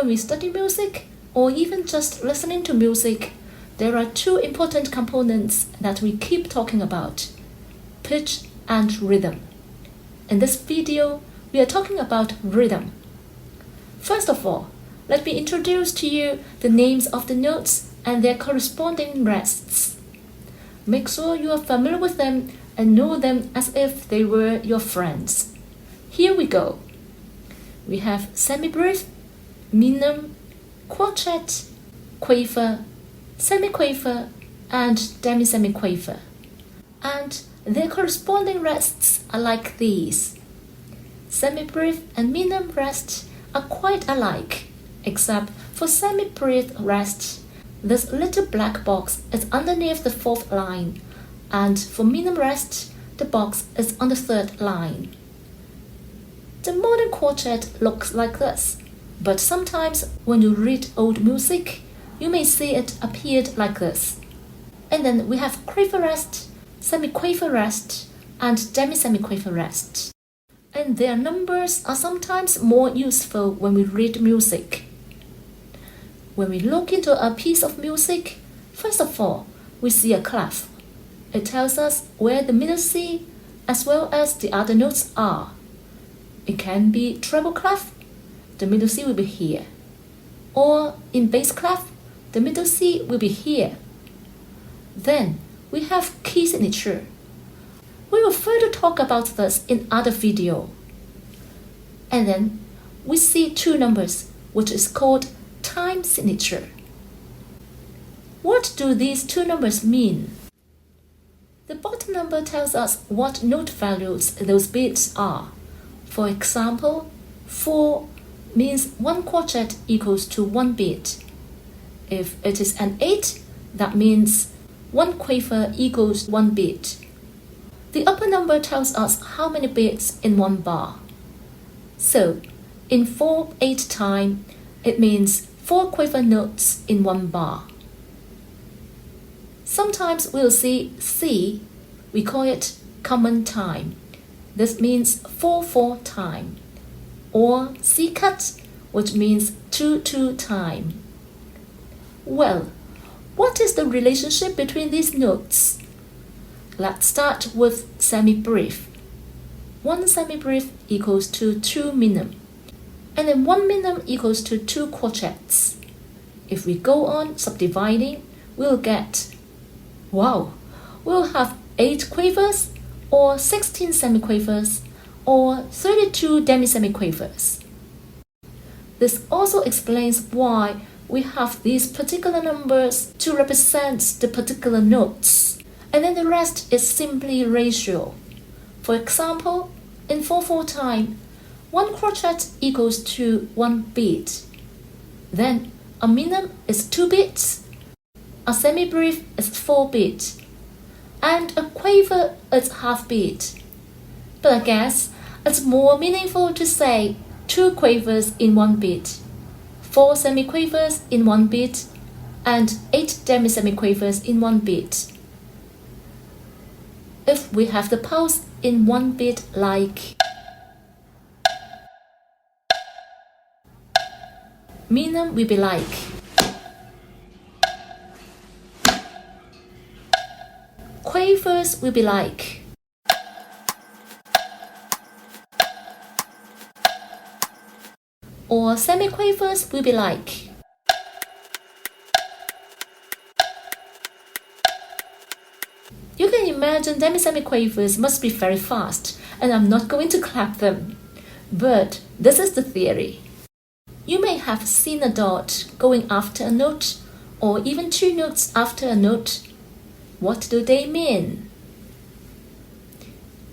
when we study music, or even just listening to music, there are two important components that we keep talking about: pitch and rhythm. In this video, we are talking about rhythm. First of all, let me introduce to you the names of the notes and their corresponding rests. Make sure you are familiar with them and know them as if they were your friends. Here we go. We have semi-brief, minim, quartet, quaver, semi-quaver, and demi-semi-quaver. And their corresponding rests are like these. Semi-brief and minim rests are quite alike, except for semi-brief rest, this little black box is underneath the fourth line, and for minim rest, the box is on the third line. The modern quartet looks like this, but sometimes when you read old music, you may see it appeared like this. And then we have quaver rest, semi-quaver rest, and demi-semi-quaver rest. And their numbers are sometimes more useful when we read music. When we look into a piece of music, first of all, we see a clef. It tells us where the middle C as well as the other notes are. It can be treble clef, the middle C will be here. Or in bass clef, the middle C will be here. Then we have key signature. We will further talk about this in other video. And then we see two numbers, which is called time signature. What do these two numbers mean? The bottom number tells us what note values those beats are. For example, 4 means one quartet equals to 1 beat. If it is an 8, that means one quaver equals 1 beat. The upper number tells us how many beats in one bar. So, in 4/8 time, it means 4 quaver notes in one bar. Sometimes we'll see C, we call it common time. This means 4/4 time. Or C cut, which means 2/2 time. Well, what is the relationship between these notes? Let's start with semi-brief. 1 semi-brief equals to 2 minim. And then 1 minim equals to 2 quartets. If we go on subdividing, we'll get, we'll have 8 quavers, or 16 semi-quavers, or 32 demi-semi-quavers. This also explains why we have these particular numbers to represent the particular notes, and then the rest is simply ratio. For example, in 4/4 time, 1 quartet equals to 1 beat. Then a minim is 2 beats, a semi-brief is 4 beats, and a quaver is half beat. But I guess it's more meaningful to say 2 quavers in 1 beat, 4 semi-quavers in 1 beat, and 8 demi-semi-quavers in 1 beat. If we have the pulse in 1 beat like minim will be like quavers will be like or semi-quavers will be like. You can imagine demi-semi-quavers must be very fast, and I'm not going to clap them. But this is the theory. You may have seen a dot going after a note, or even 2 notes after a note. What do they mean?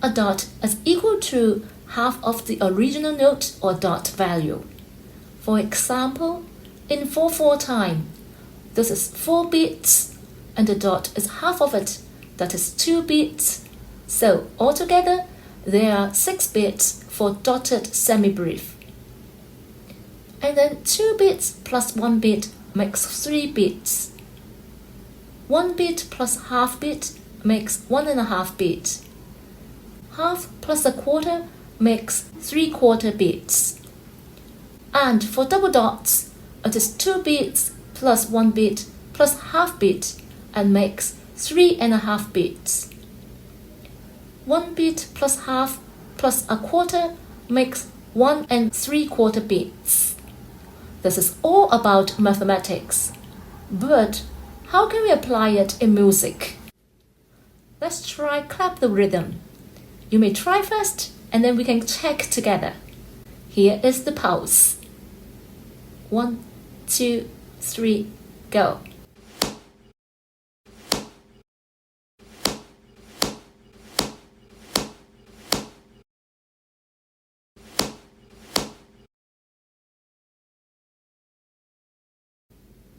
A dot is equal to half of the original note or dot value. For example, in 4/4 time, this is 4 beats, and the dot is half of it, that is 2 beats. So altogether, there are 6 beats for dotted semi-brief. And then 2 beats plus 1 beat makes 3 beats. 1 beat plus half beat makes 1.5 beats. Half plus a quarter makes 3/4 beats. And for double dots, it is 2 beats plus 1 beat plus half beat and makes 3.5 beats. 1 beat plus half plus a quarter makes 1 3/4 beats. This is all about mathematics, but how can we apply it in music? Let's try clap the rhythm. You may try first and then we can check together. Here is the pulse. 1, 2, 3, go.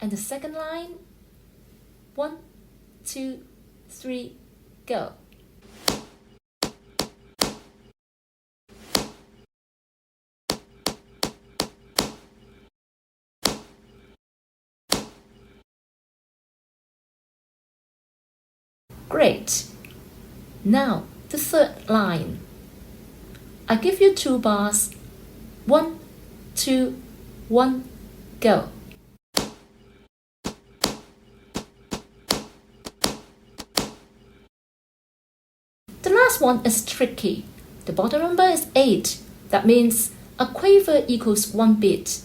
And the second line, 1, 2, 3, go. Great. Now the third line. I give you 2 bars. 1, 2, 1, go. The last one is tricky. The bottom number is 8. That means a quaver equals 1 beat.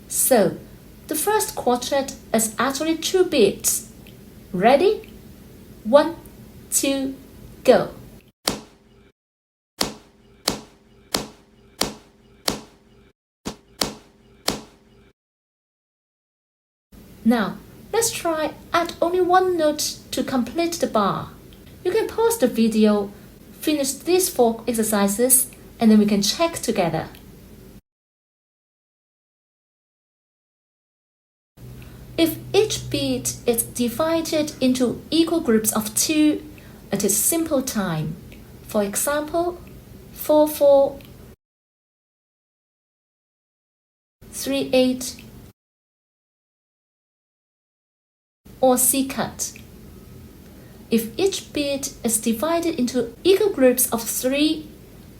So, the first quartet is actually 2 beats. Ready? 1, 2, go. Now, let's try add only 1 note to complete the bar. You can pause the video, finish these 4 exercises, and then we can check together. If each beat is divided into equal groups of 2, it is simple time. For example, 4/4, 3/8, or C-cut. If each beat is divided into equal groups of 3,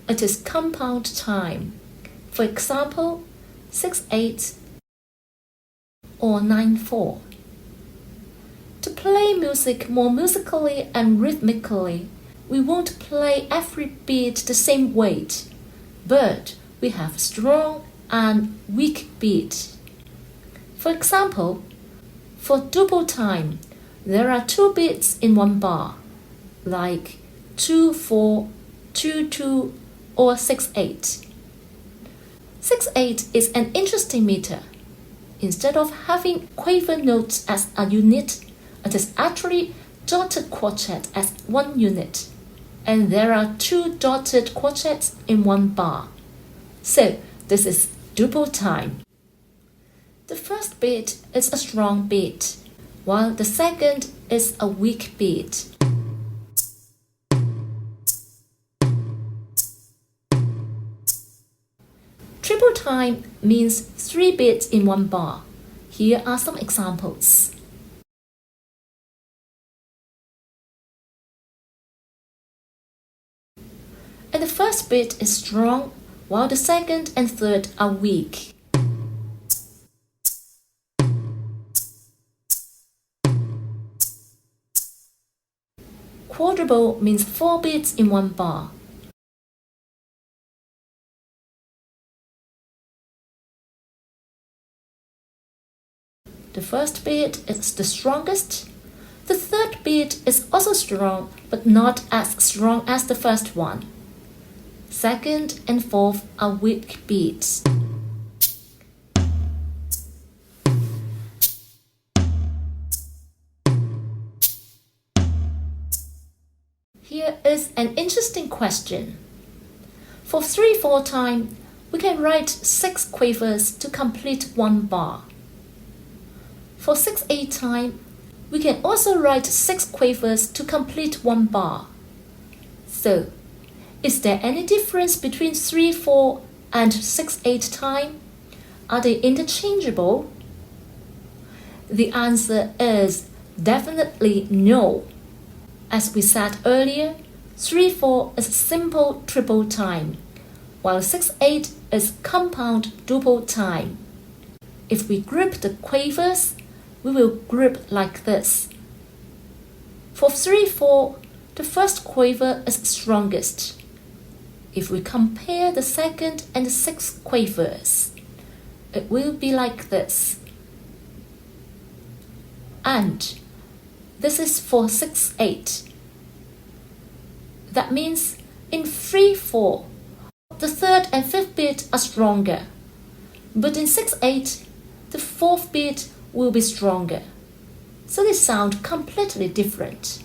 it is compound time. For example, 6/8 or 9/4. To play music more musically and rhythmically, we won't play every beat the same weight, but we have strong and weak beat. For example, for double time, there are 2 beats in 1 bar, like 2/4, 2/2, or 6/8. 6/8 is an interesting meter. Instead of having quaver notes as a unit, it is actually dotted quartet as 1 unit, and there are 2 dotted quartets in 1 bar. So this is double time. The first beat is a strong beat, while the second is a weak beat. Triple time means 3 beats in 1 bar. Here are some examples. And the first beat is strong, while the second and third are weak. Quadruple means 4 beats in 1 bar. The first beat is the strongest. The third beat is also strong, but not as strong as the first one. Second and fourth are weak beats. Here is an interesting question. For 3/4 time, we can write 6 quavers to complete 1 bar. For 6/8 time, we can also write 6 quavers to complete 1 bar. So, is there any difference between 3/4 and 6/8 time? Are they interchangeable? The answer is definitely no. As we said earlier, 3/4 is simple triple time, while 6/8 is compound double time. If we group the quavers, we will group like this. For 3/4, the first quaver is strongest. If we compare the second and the sixth quavers, it will be like this. And this is for 6/8. That means in 3/4, the third and fifth beat are stronger, but in 6/8, the fourth beat will be stronger. So they sound completely different.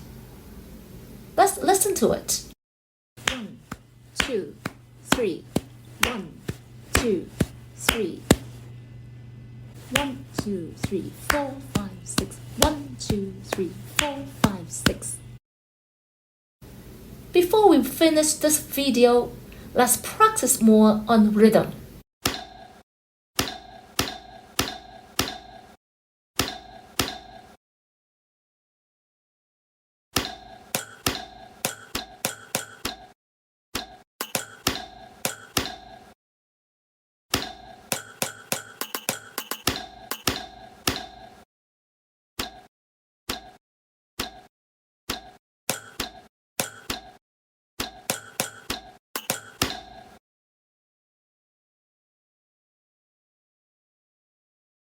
Let's listen to it. 1, 2, 3. 1, 2, 3. 1, 2, 3, 4, 5, 6. 1, 2, 3, 4, 5, 6. Before we finish this video, let's practice more on rhythm.